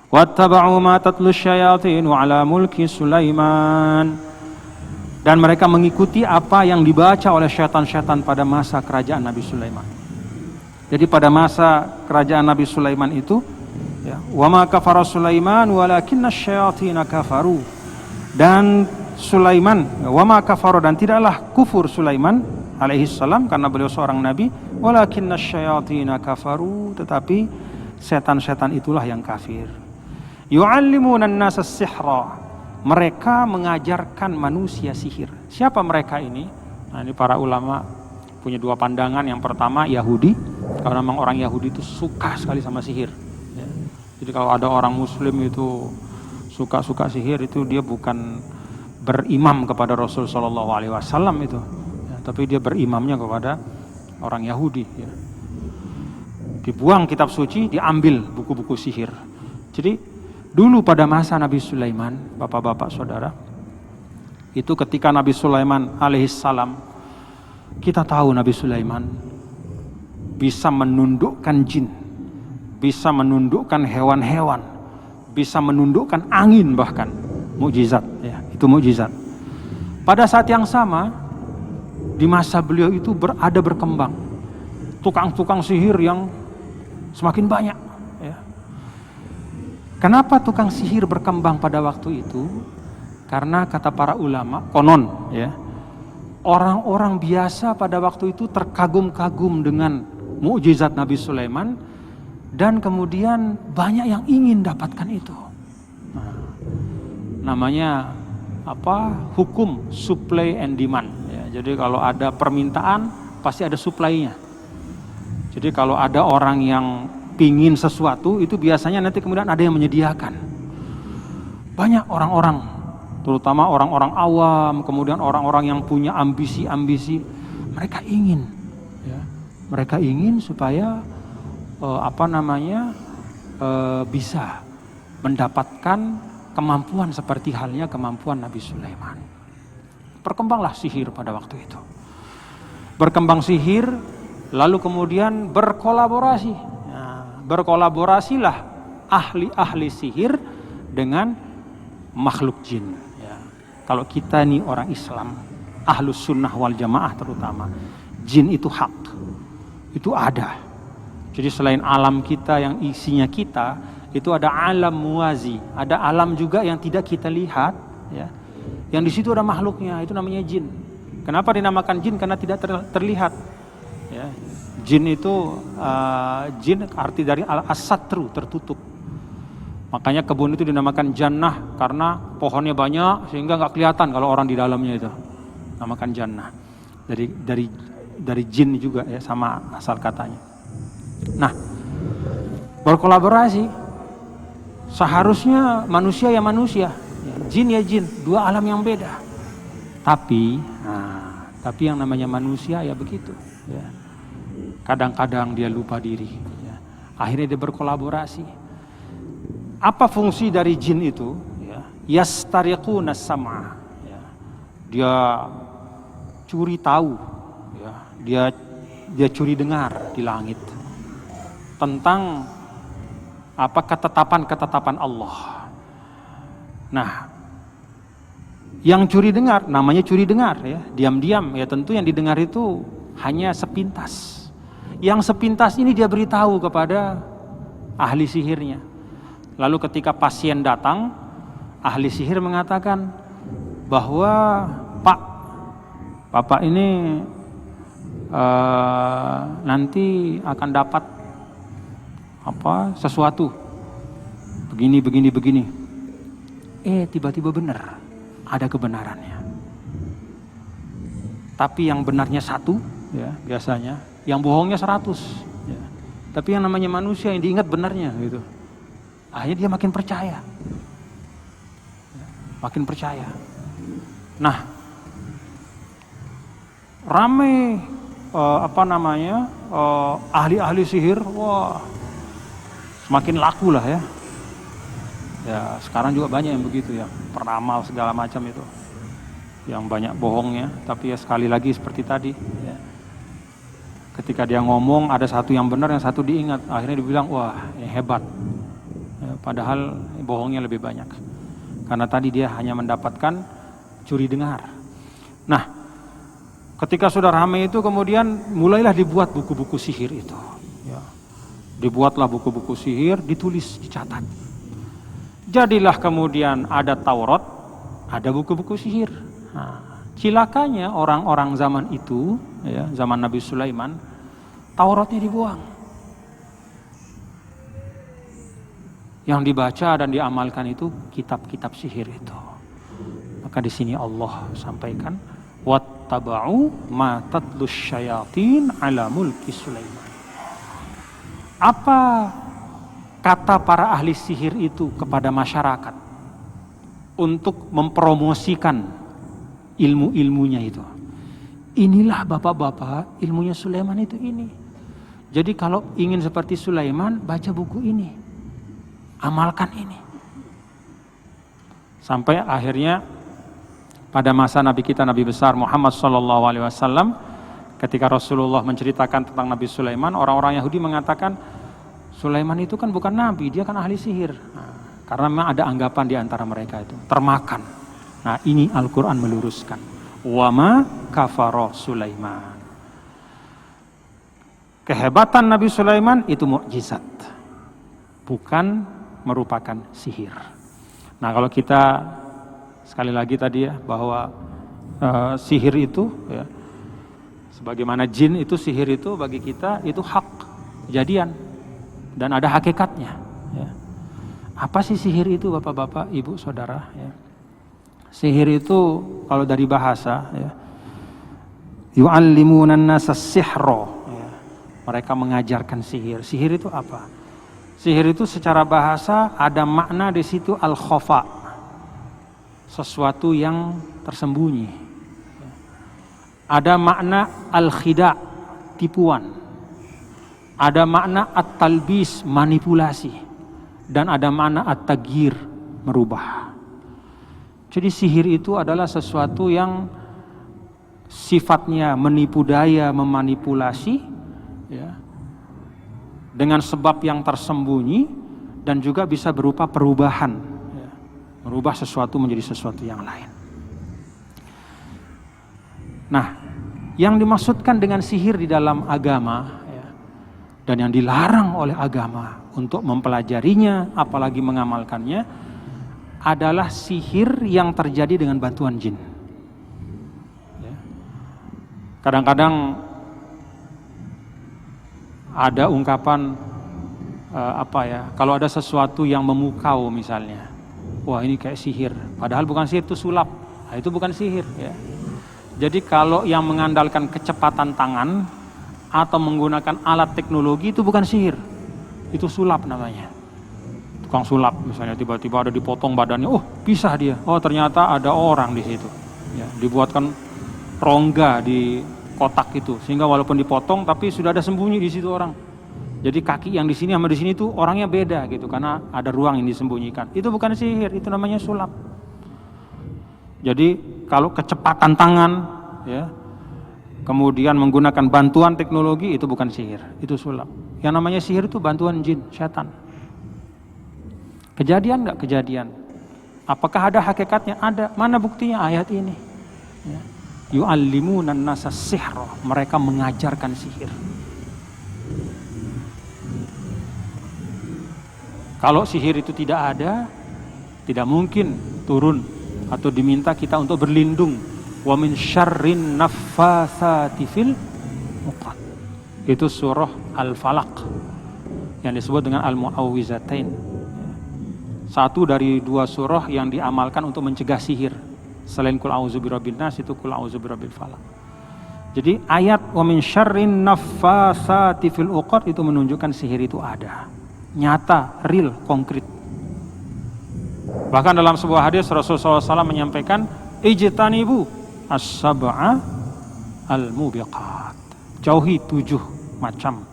Wattaba'u ma tatlu syayatinu ala mulki Sulaiman. Dan mereka mengikuti apa yang dibaca oleh syaitan-syaitan pada masa kerajaan Nabi Sulaiman. Jadi pada masa kerajaan Nabi Sulaiman itu, ya, wa ma kafara Sulaiman walakinna syayatina kafaru. Dan Sulaiman, wa ma kafara, dan tidaklah kufur Sulaiman alaihi salam karena beliau seorang nabi, walakinna syayatina kafaru, tetapi setan-setan itulah yang kafir. Yu'allimuna an-nasa as-sihra. Mereka mengajarkan manusia sihir. Siapa mereka ini? Nah, ini para ulama punya dua pandangan. Yang pertama Yahudi, karena memang orang Yahudi itu suka sekali sama sihir. Ya. Jadi kalau ada orang Muslim itu suka sihir, itu dia bukan berimam kepada Rasul Shallallahu Alaihi Wasallam itu, ya, tapi dia berimamnya kepada orang Yahudi. Ya. Dibuang kitab suci, diambil buku-buku sihir. Jadi dulu pada masa Nabi Sulaiman, bapak-bapak saudara, itu ketika Nabi Sulaiman alaihissalam, kita tahu Nabi Sulaiman bisa menundukkan jin, bisa menundukkan hewan-hewan, bisa menundukkan angin bahkan, mukjizat, ya, itu mukjizat. Pada saat yang sama, di masa beliau itu ada berkembang tukang-tukang sihir yang semakin banyak. Kenapa tukang sihir berkembang pada waktu itu? Karena kata para ulama, konon ya, orang-orang biasa pada waktu itu terkagum-kagum dengan mukjizat Nabi Sulaiman dan kemudian banyak yang ingin dapatkan itu. Nah, namanya apa? Hukum supply and demand. Ya, jadi kalau ada permintaan pasti ada supply-nya. Jadi kalau ada orang yang pingin sesuatu, itu biasanya nanti kemudian ada yang menyediakan. Banyak orang-orang, terutama orang-orang awam, kemudian orang-orang yang punya ambisi-ambisi, mereka ingin, ya, mereka ingin supaya bisa mendapatkan kemampuan seperti halnya kemampuan Nabi Sulaiman. Berkembanglah sihir pada waktu itu. Berkembang sihir, lalu kemudian berkolaborasi. Berkolaborasilah ahli-ahli sihir dengan makhluk jin. Ya. Kalau kita nih orang Islam, ahlus sunnah wal jamaah terutama, jin itu hak, itu ada. Jadi selain alam kita yang isinya kita, itu ada alam muwazi, ada alam juga yang tidak kita lihat, ya. Yang di situ ada makhluknya, itu namanya jin. Kenapa dinamakan jin? Karena tidak terlihat. Ya. Jin itu jin arti dari as-satru, tertutup. Makanya kebun itu dinamakan jannah karena pohonnya banyak sehingga nggak kelihatan kalau orang di dalamnya itu. Namakan jannah. Dari jin juga ya, sama asal katanya. Nah, berkolaborasi. Seharusnya manusia ya manusia, jin ya jin, dua alam yang beda. Tapi yang namanya manusia ya begitu. Ya. Kadang-kadang dia lupa diri, ya. Akhirnya dia berkolaborasi. Apa fungsi dari jin itu? Ya. Yastariquna sam'a, ya. Dia curi tahu, ya. Dia curi dengar di langit tentang apa ketetapan Allah. Nah, yang curi dengar namanya curi dengar, ya. Diam-diam, ya, tentu yang didengar itu hanya sepintas. Yang sepintas ini dia beritahu kepada ahli sihirnya. Lalu ketika pasien datang, ahli sihir mengatakan bahwa Bapak ini nanti akan dapat sesuatu begini. Tiba-tiba benar, ada kebenarannya. Tapi yang benarnya satu, ya, biasanya, yang bohongnya 100. Ya. Tapi yang namanya manusia yang diingat benarnya gitu. Akhirnya dia makin percaya. Makin percaya. Nah, ramai ahli-ahli sihir, wah, semakin laku lah ya. Ya, sekarang juga banyak yang begitu ya, peramal segala macam itu. Yang banyak bohongnya, tapi ya sekali lagi seperti tadi, ya. Ketika dia ngomong ada satu yang benar, yang satu diingat. Akhirnya dibilang, wah ini hebat. Ya, padahal bohongnya lebih banyak. Karena tadi dia hanya mendapatkan curi dengar. Nah, ketika sudah ramai itu kemudian mulailah dibuat buku-buku sihir itu. Ya. Dibuatlah buku-buku sihir, ditulis, dicatat. Jadilah kemudian ada Taurat, ada buku-buku sihir. Nah, cilakanya orang-orang zaman itu, ya, zaman Nabi Sulaiman, Tauratnya dibuang. Yang dibaca dan diamalkan itu kitab-kitab sihir itu. Maka di sini Allah sampaikan, wattaba'u ma tatlus syayatin ala mulki Sulaiman. Apa kata para ahli sihir itu kepada masyarakat untuk mempromosikan ilmu-ilmunya itu? Inilah bapak-bapak, ilmunya Sulaiman itu ini. Jadi kalau ingin seperti Sulaiman, baca buku ini, amalkan ini. Sampai akhirnya pada masa Nabi kita, Nabi besar Muhammad SAW, ketika Rasulullah menceritakan tentang Nabi Sulaiman, orang-orang Yahudi mengatakan, Sulaiman itu kan bukan Nabi, dia kan ahli sihir. Nah, karena memang ada anggapan di antara mereka itu, termakan. Nah ini Al-Quran meluruskan. Wama kafara Sulaiman. Kehebatan Nabi Sulaiman itu mukjizat, bukan merupakan sihir. Nah kalau kita sekali lagi tadi ya, bahwa sihir itu ya, sebagaimana jin itu, sihir itu bagi kita itu hak, kejadian, dan ada hakikatnya. Ya. Apa sih sihir itu bapak-bapak, ibu, saudara? Ya. Sihir itu kalau dari bahasa, ya, yu'allimunan nasa sihra. Ya. Mereka mengajarkan sihir. Sihir itu apa? Sihir itu secara bahasa ada makna di situ al-khafa, sesuatu yang tersembunyi. Ada makna al-khida, tipuan. Ada makna at-talbis, manipulasi. Dan ada makna at-tagyir, merubah. Jadi sihir itu adalah sesuatu yang sifatnya menipu daya, memanipulasi, ya, dengan sebab yang tersembunyi, dan juga bisa berupa perubahan, ya, merubah sesuatu menjadi sesuatu yang lain. Nah, yang dimaksudkan dengan sihir di dalam agama, ya, dan yang dilarang oleh agama untuk mempelajarinya, apalagi mengamalkannya, adalah sihir yang terjadi dengan bantuan jin. Ya. Kadang-kadang ada ungkapan kalau ada sesuatu yang memukau misalnya, wah ini kayak sihir, padahal bukan sihir, itu sulap. Nah, itu bukan sihir, ya. Jadi kalau yang mengandalkan kecepatan tangan atau menggunakan alat teknologi itu bukan sihir, itu sulap namanya. Tukang sulap misalnya tiba-tiba ada dipotong badannya, oh pisah dia, oh ternyata ada orang di situ. Ya, dibuatkan rongga di kotak itu sehingga walaupun dipotong tapi sudah ada sembunyi di situ orang. Jadi kaki yang di sini sama di sini tuh orangnya beda gitu karena ada ruang yang disembunyikan. Itu bukan sihir, itu namanya sulap. Jadi kalau kecepatan tangan, ya, kemudian menggunakan bantuan teknologi, itu bukan sihir, itu sulap. Yang namanya sihir itu bantuan jin, setan. Kejadian nggak kejadian? Apakah ada hakikatnya? Ada. Mana buktinya? Ayat ini. Ya. Yu'allimunan nasa sihra. Mereka mengajarkan sihir. Kalau sihir itu tidak ada, tidak mungkin turun atau diminta kita untuk berlindung. Wa min syarrin naffatsati fil uqad. Itu surah Al-Falaq yang disebut dengan Al-Mu'awwizatain. Satu dari dua surah yang diamalkan untuk mencegah sihir. Selain Qul a'udzu birabbin nas, itu Qul a'udzu birabbil falaq. Jadi ayat wa min syarrin naffatsati fil uqad itu menunjukkan sihir itu ada. Nyata, real, konkret. Bahkan dalam sebuah hadis Rasulullah SAW menyampaikan, ijtanibu as-sab'a al-mubiqat. Jauhi 7 macam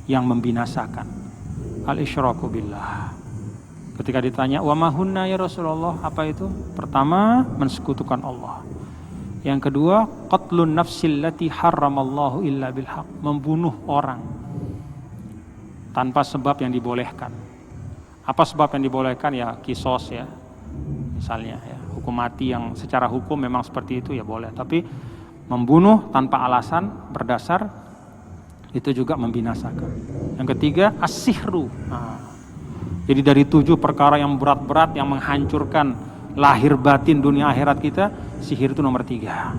yang membinasakan. Al-isyraku billah. Ketika ditanya, wa mahunna ya Rasulullah, apa itu? Pertama, mensekutukan Allah. Yang kedua, qatlun nafsil lati harramallahu illa bilhaq, membunuh orang tanpa sebab yang dibolehkan. Apa sebab yang dibolehkan? Ya kisos ya, misalnya ya, hukum mati yang secara hukum memang seperti itu ya boleh. Tapi membunuh tanpa alasan berdasar itu juga membinasakan. Yang ketiga, as-sihru. Jadi dari 7 perkara yang berat-berat yang menghancurkan lahir batin dunia akhirat kita, sihir itu nomor 3.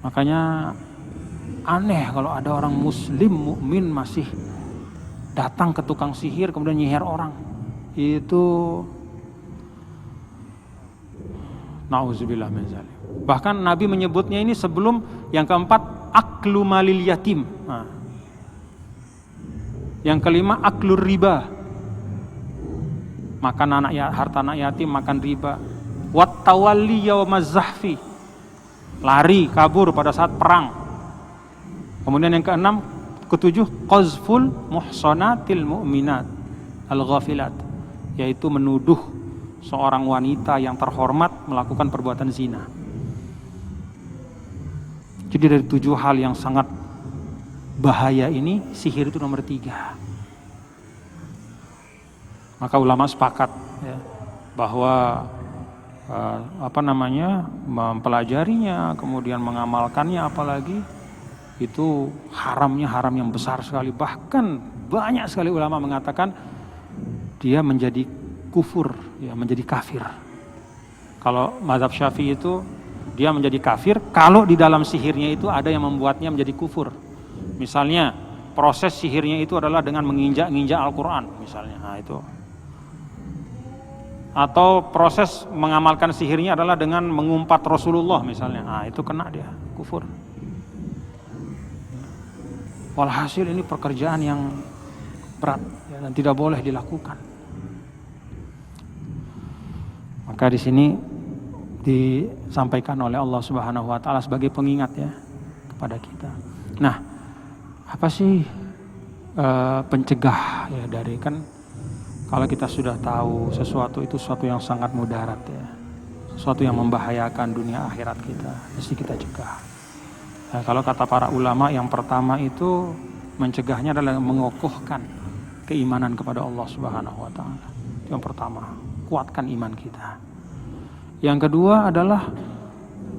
Makanya aneh kalau ada orang muslim mukmin masih datang ke tukang sihir kemudian nyihir orang. Itu nauzubillah min zalik. Bahkan Nabi menyebutnya ini sebelum yang keempat, aklu malil yatim. Yang kelima, aklur riba. Makan harta anak yatim, makan riba. Wat tawalli yaumaz zahfi. Lari, kabur pada saat perang. Kemudian yang keenam, ketujuh, qazful muhsanatil mu'minat al-ghafilat, yaitu menuduh seorang wanita yang terhormat melakukan perbuatan zina. Jadi dari 7 hal yang sangat bahaya ini, sihir itu nomor 3. Maka ulama sepakat ya, bahwa mempelajarinya kemudian mengamalkannya apalagi itu haramnya haram yang besar sekali. Bahkan banyak sekali ulama mengatakan dia menjadi kufur, ya, menjadi kafir. Kalau mazhab Syafi'i itu dia menjadi kafir kalau di dalam sihirnya itu ada yang membuatnya menjadi kufur. Misalnya proses sihirnya itu adalah dengan menginjak-injak Al-Quran misalnya. Nah, itu. Atau proses mengamalkan sihirnya adalah dengan mengumpat Rasulullah misalnya. Nah, itu kena dia kufur. Walhasil ini pekerjaan yang berat ya, dan tidak boleh dilakukan. Maka di sini disampaikan oleh Allah Subhanahu wa taala sebagai pengingat ya kepada kita. Nah, apa sih pencegah ya dari, kan kalau kita sudah tahu sesuatu itu sesuatu yang sangat mudarat ya, sesuatu yang membahayakan dunia akhirat kita, mesti kita cegah. Nah, kalau kata para ulama, yang pertama itu mencegahnya adalah mengokohkan keimanan kepada Allah Subhanahu wa taala. Yang pertama, kuatkan iman kita. Yang kedua adalah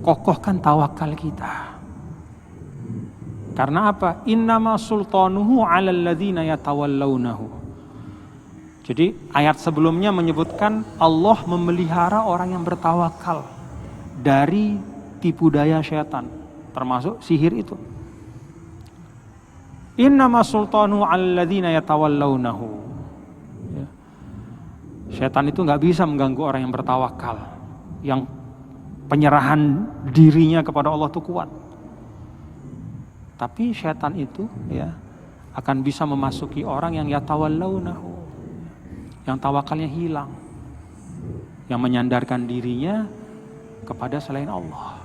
kokohkan tawakal kita. Karena apa? Innama sultanuhu 'alal ladzina yatawallawnahu. Jadi ayat sebelumnya menyebutkan Allah memelihara orang yang bertawakal dari tipu daya syaitan, termasuk sihir itu. Innama sultanuhu 'alal ladzina yatawallawnahu. Ya. Syaitan itu nggak bisa mengganggu orang yang bertawakal, yang penyerahan dirinya kepada Allah itu kuat. Tapi syaitan itu ya akan bisa memasuki orang yang yatawallawnahu, yang tawakalnya hilang, yang menyandarkan dirinya kepada selain Allah,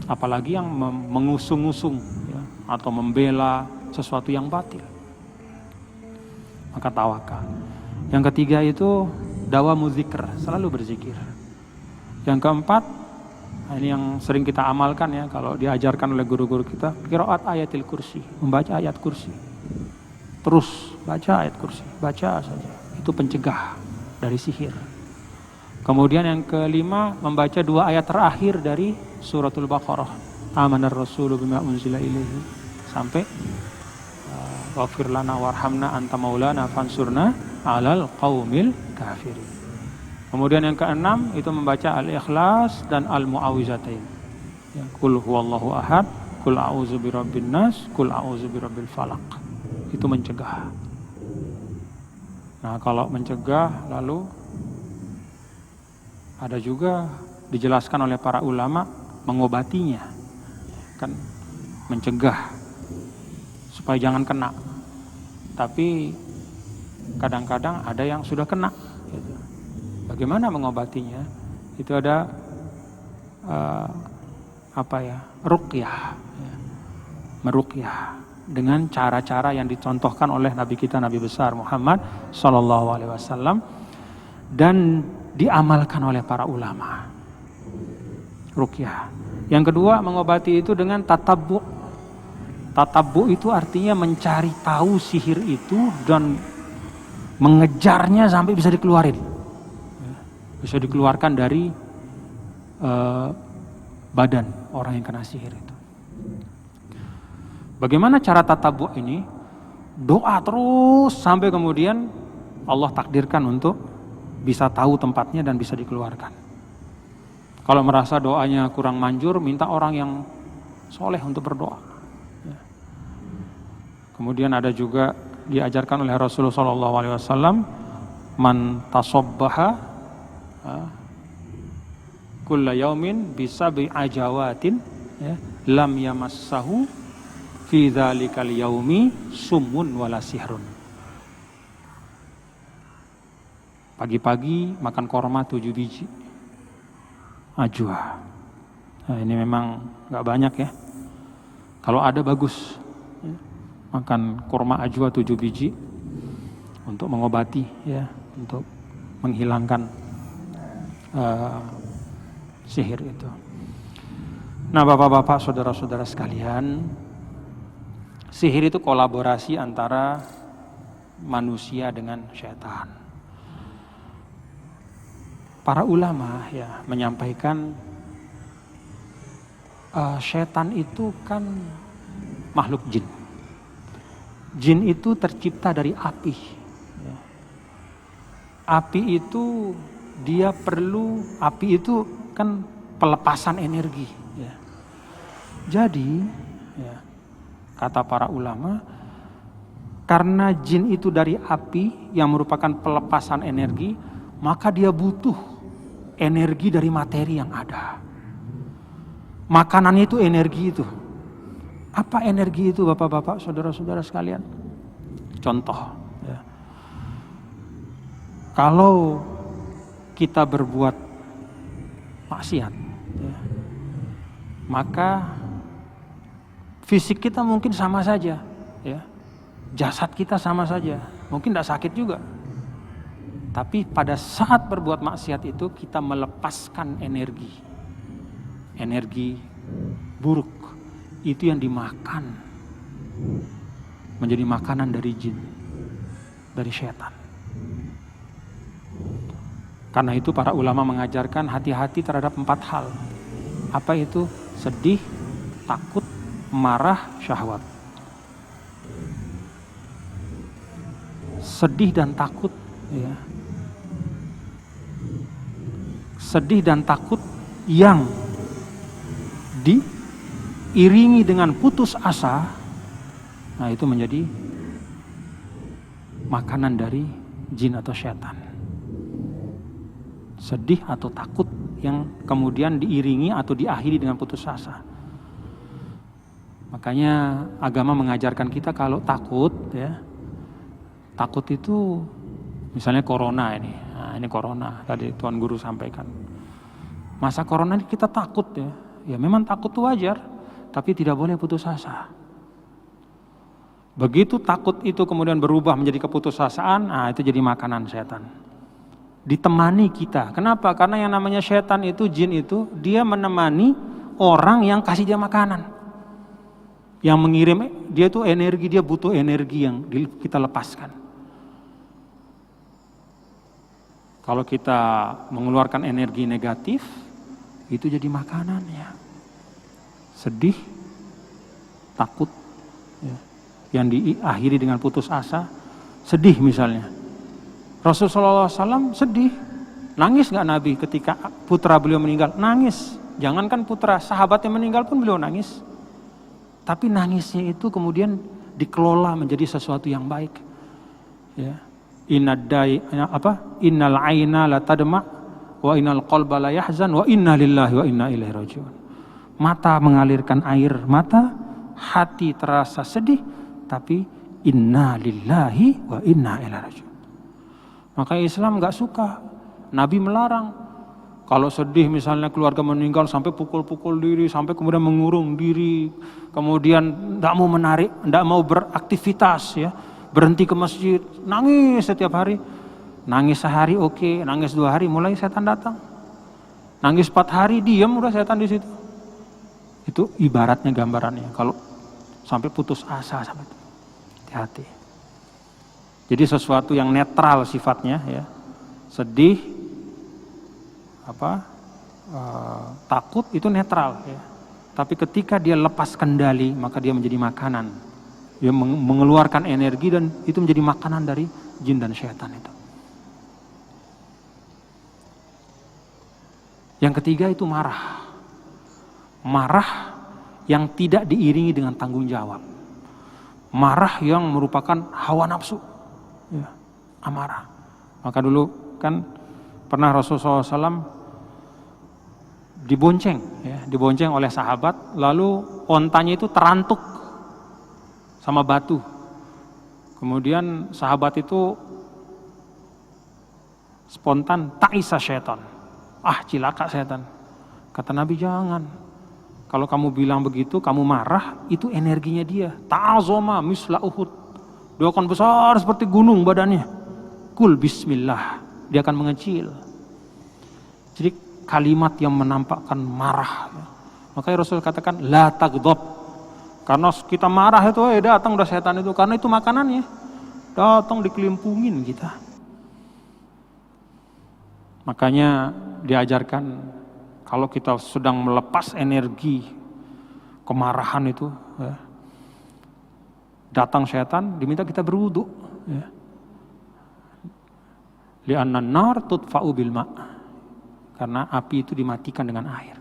apalagi yang mengusung-usung ya, atau membela sesuatu yang batil. Maka tawakal. Yang ketiga itu dawamu dzikr, selalu berzikir. Yang keempat, ini yang sering kita amalkan ya, kalau diajarkan oleh guru-guru kita, qiraat ayatil kursi, membaca ayat kursi. Terus baca ayat kursi, baca saja. Itu pencegah dari sihir. Kemudian yang kelima, membaca 2 ayat terakhir dari suratul Baqarah. Amanar rasulu bima unzila ilaihi sampai waghfir lana warhamna anta maulana fansurna 'alal qaumil kafirin. Kemudian yang keenam itu membaca Al-Ikhlas dan Al-Mu'awwizatain. Ya, Qul huwallahu ahad, Qul a'udzu birabbin nas, Qul a'udzu birabbil falaq. Itu mencegah. Nah, kalau mencegah lalu ada juga dijelaskan oleh para ulama mengobatinya. Kan mencegah supaya jangan kena. Tapi kadang-kadang ada yang sudah kena gitu. Bagaimana mengobatinya? Itu ada ruqyah ya. Meruqyah dengan cara-cara yang dicontohkan oleh Nabi kita, Nabi besar Muhammad SAW, dan diamalkan oleh para ulama. ruqyah. Yang kedua, mengobati itu dengan tatabbu. Tatabbu itu artinya mencari tahu sihir itu dan mengejarnya sampai bisa dikeluarin. Bisa dikeluarkan dari badan orang yang kena sihir itu. Bagaimana cara tatabbu ini? Doa terus sampai kemudian Allah takdirkan untuk bisa tahu tempatnya dan bisa dikeluarkan. Kalau merasa doanya kurang manjur, minta orang yang soleh untuk berdoa. Kemudian ada juga diajarkan oleh Rasulullah SAW, man tasobbaha kulla yaumin bisabi ajawatin lam yamassahu fi dzalikal yaumi summun wala sihrun. Pagi-pagi makan korma 7 biji ajwa. Nah, ini memang gak banyak ya. Kalau ada bagus. Makan korma ajwa 7 biji untuk mengobati ya, untuk menghilangkan sihir itu. Nah, bapak-bapak, saudara-saudara sekalian, sihir itu kolaborasi antara manusia dengan syaitan. Para ulama ya menyampaikan syaitan itu kan makhluk jin. Jin itu tercipta dari api. Api itu api itu kan pelepasan energi. Ya. Jadi, ya, kata para ulama, karena jin itu dari api yang merupakan pelepasan energi, maka dia butuh energi dari materi yang ada. Makanannya itu energi itu. Apa energi itu, bapak-bapak, saudara-saudara sekalian? Contoh, ya. Kalau kita berbuat maksiat, ya, maka fisik kita mungkin sama saja, ya. Jasad kita sama saja, mungkin tidak sakit juga. Tapi pada saat berbuat maksiat itu kita melepaskan energi buruk. Itu yang dimakan, menjadi makanan dari jin, dari syaitan. Karena itu para ulama mengajarkan hati-hati terhadap 4 hal. Apa itu? Sedih, takut, marah, syahwat. Sedih dan takut, ya. Sedih dan takut yang diiringi dengan putus asa, nah itu menjadi makanan dari jin atau syaitan. Sedih atau takut yang kemudian diiringi atau diakhiri dengan putus asa. Makanya agama mengajarkan kita kalau takut, ya, takut itu misalnya corona ini. Nah, ini corona, tadi Tuan Guru sampaikan. Masa corona ini kita takut ya. Ya memang takut itu wajar, tapi tidak boleh putus asa. Begitu takut itu kemudian berubah menjadi keputusasaan, nah itu jadi makanan setan. Ditemani kita. Kenapa? Karena yang namanya setan itu, jin itu, dia menemani orang yang kasih dia makanan. Yang mengirim, dia tuh energi, dia butuh energi yang kita lepaskan. Kalau kita mengeluarkan energi negatif, itu jadi makanannya. Sedih, takut, ya, yang diakhiri dengan putus asa. Sedih misalnya. Rasulullah SAW sedih. Nangis gak Nabi ketika putra beliau meninggal? Nangis. Jangankan putra, sahabat yang meninggal pun beliau nangis. Tapi nangisnya itu kemudian dikelola menjadi sesuatu yang baik. Ya. Innal aina la tadma wa innal qalba la yahzan wa inna lillahi wa inna ilaihi rajiun. Mata mengalirkan air mata, hati terasa sedih, tapi inna lillahi wa inna ilaihi rajiun. Maka Islam enggak suka. Nabi melarang. Kalau sedih misalnya keluarga meninggal sampai pukul-pukul diri, sampai kemudian mengurung diri, kemudian enggak mau menarik, enggak mau beraktivitas ya. Berhenti ke masjid, nangis setiap hari. Nangis sehari oke, nangis 2 hari mulai setan datang. Nangis 4 hari, diam udah setan di situ. Itu ibaratnya gambarannya. Kalau sampai putus asa sampai itu. Hati-hati. Jadi sesuatu yang netral sifatnya ya. Sedih, takut itu netral ya. Tapi ketika dia lepas kendali, maka dia menjadi makanan. Dia mengeluarkan energi dan itu menjadi makanan dari jin dan syaitan itu. Yang ketiga itu marah. Marah yang tidak diiringi dengan tanggung jawab. Marah yang merupakan hawa nafsu. Ya, amarah. Maka dulu kan pernah Rasulullah SAW dibonceng oleh sahabat, lalu ontanya itu terantuk sama batu. Kemudian sahabat itu spontan, ta'isa syaitan. Cilaka setan. Kata Nabi, jangan. Kalau kamu bilang begitu, kamu marah, itu energinya dia. Ta'azoma misla Uhud. Dia akan besar seperti gunung badannya. Kul bismillah. Dia akan mengecil. Jadi kalimat yang menampakkan marah. Makanya Rasul katakan, la taghdab. Karena kita marah itu, datang udah setan itu. Karena itu makanannya. Datang dikelimpungin kita. Makanya diajarkan kalau kita sedang melepas energi kemarahan itu, ya, datang setan, diminta kita berwudu. Ya. Li'anna nar tudfa'u bil ma'. Karena api itu dimatikan dengan air.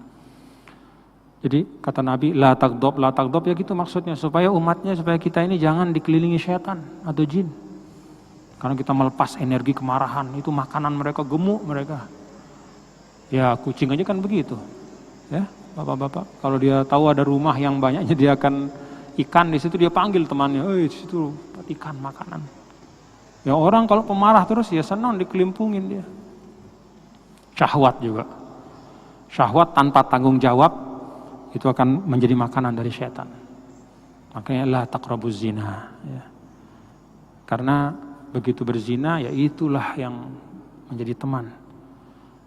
Jadi kata Nabi, la taghdab ya gitu maksudnya. Supaya umatnya, supaya kita ini jangan dikelilingi setan atau jin. Karena kita melepas energi kemarahan, itu makanan mereka, gemuk mereka. Ya kucing aja kan begitu. Ya, bapak-bapak, kalau dia tahu ada rumah yang banyak menyediakan ikan, di situ dia panggil temannya, di situ buat ikan makanan. Ya orang kalau pemarah terus ya senang dikelimpungin dia. Syahwat juga. Syahwat tanpa tanggung jawab itu akan menjadi makanan dari setan. Makanya la taqrabuz zina. Ya. Karena begitu berzina, ya itulah yang menjadi teman.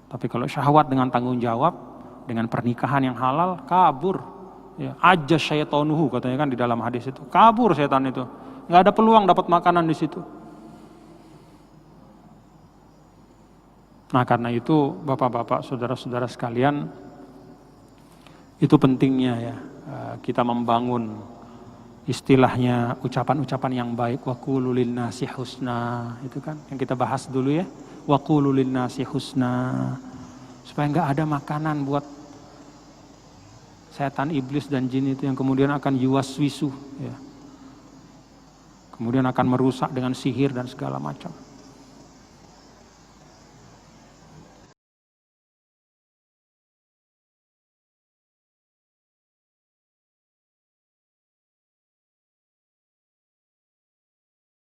Tapi kalau syahwat dengan tanggung jawab, dengan pernikahan yang halal, kabur. Ya, aja syaitanuhu katanya kan di dalam hadis itu. Kabur setan itu. Nggak ada peluang dapat makanan di situ. Nah karena itu bapak-bapak, saudara-saudara sekalian, itu pentingnya ya kita membangun istilahnya ucapan-ucapan yang baik, wa qulu linnasi husna, itu kan yang kita bahas dulu ya, wa qulu linnasi husna, supaya enggak ada makanan buat setan, iblis dan jin itu yang kemudian akan yuwaswisu ya. Kemudian akan merusak dengan sihir dan segala macam.